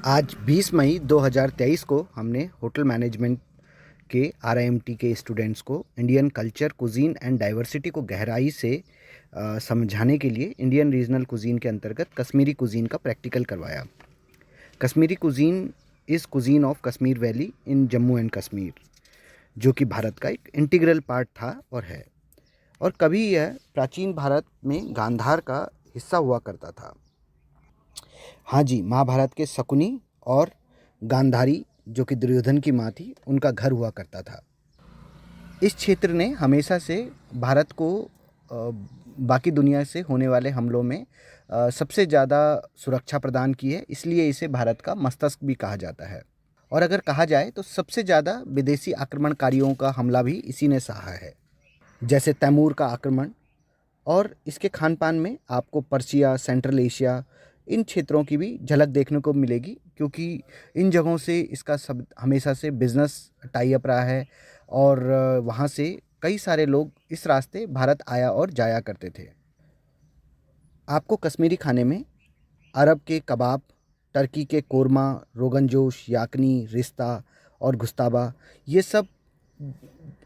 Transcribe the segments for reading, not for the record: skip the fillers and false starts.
आज 20 मई 2023 को हमने होटल मैनेजमेंट के RIMT के स्टूडेंट्स को Indian culture, cuisine and diversity को गहराई से समझाने के लिए इंडियन रीजनल कुजीन के अंतर्गत कश्मीरी कुजीन का प्रैक्टिकल करवाया। Kashmiri cuisine is cuisine of Kashmir valley in Jammu and Kashmir, जो कि भारत का एक इंटीग्रल पार्ट था और है, और कभी यह प्राचीन भारत में गांधार का हिस्सा हुआ करता था। हाँ जी, महाभारत के शकुनी और गांधारी, जो कि दुर्योधन की माँ थी, उनका घर हुआ करता था। इस क्षेत्र ने हमेशा से भारत को बाकी दुनिया से होने वाले हमलों में सबसे ज़्यादा सुरक्षा प्रदान की है, इसलिए इसे भारत का मस्तिष्क भी कहा जाता है। और अगर कहा जाए तो सबसे ज़्यादा विदेशी आक्रमणकारियों का हमला भी इसी ने सहा है, जैसे तैमूर का आक्रमण। और इसके खान पान में आपको पर्शिया, सेंट्रल एशिया, इन क्षेत्रों की भी झलक देखने को मिलेगी, क्योंकि इन जगहों से इसका सब हमेशा से बिजनेस टाई अप रहा है, और वहाँ से कई सारे लोग इस रास्ते भारत आया और जाया करते थे। आपको कश्मीरी खाने में अरब के कबाब, टर्की के कोरमा, रोगन जोश, याकनी, रिश्ता और गुस्ताबा, ये सब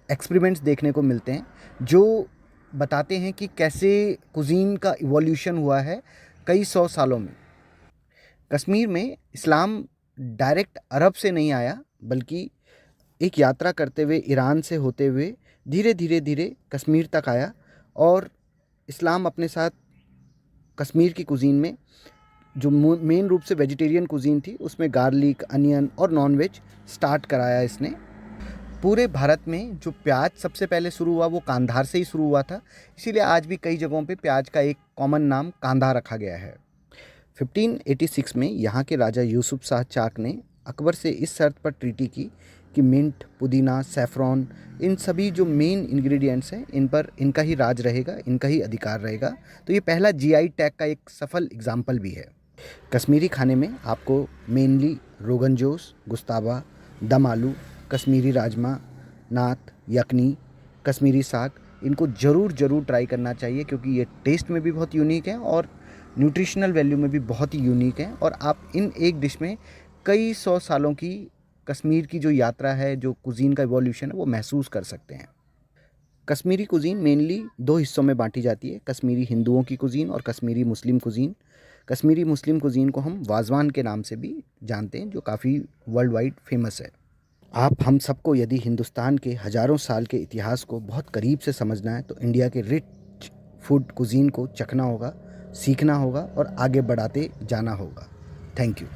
एक्सपेरिमेंट्स देखने को मिलते हैं, जो बताते हैं कि कैसे कुजीन का इवोल्यूशन हुआ है कई सौ सालों में। कश्मीर में इस्लाम डायरेक्ट अरब से नहीं आया, बल्कि एक यात्रा करते हुए ईरान से होते हुए धीरे धीरे धीरे कश्मीर तक आया, और इस्लाम अपने साथ कश्मीर की कुजीन में, जो मेन रूप से वेजिटेरियन कुजीन थी, उसमें गार्लिक, अनियन और नॉन वेज स्टार्ट कराया इसने। पूरे भारत में जो प्याज सबसे पहले शुरू हुआ वो कांधार से ही शुरू हुआ था, इसीलिए आज भी कई जगहों पे प्याज का एक कॉमन नाम कांधा रखा गया है। 1586 में यहाँ के राजा यूसुफ शाह चाक ने अकबर से इस शर्त पर ट्रीटी की कि मिंट, पुदीना, सैफरॉन, इन सभी जो मेन इंग्रेडिएंट्स हैं, इन पर इनका ही राज रहेगा, इनका ही अधिकार रहेगा। तो ये पहला GI टैग का एक सफल एग्जाम्पल भी है। कश्मीरी खाने में आपको मेनली रोगन जोश, गुस्ताबा, दम आलू, कश्मीरी राजमा, नात, यखनी, कश्मीरी साग, इनको ज़रूर ट्राई करना चाहिए, क्योंकि ये टेस्ट में भी बहुत यूनिक है और न्यूट्रिशनल वैल्यू में भी बहुत ही यूनिक है। और आप इन एक डिश में कई सौ सालों की कश्मीर की जो यात्रा है, जो कुजीन का इवोल्यूशन है, वो महसूस कर सकते हैं। कश्मीरी कुजीन मेनली 2 हिस्सों में बांटी जाती है, कश्मीरी हिंदुओं की कुजीन और कश्मीरी मुस्लिम कुजीन। कश्मीरी मुस्लिम कुजीन को हम वाजवान के नाम से भी जानते हैं, जो काफ़ी वर्ल्ड वाइड फेमस है। आप हम सबको यदि हिंदुस्तान के हज़ारों साल के इतिहास को बहुत करीब से समझना है, तो इंडिया के रिच फूड कुजीन को चखना होगा, सीखना होगा और आगे बढ़ाते जाना होगा। Thank you.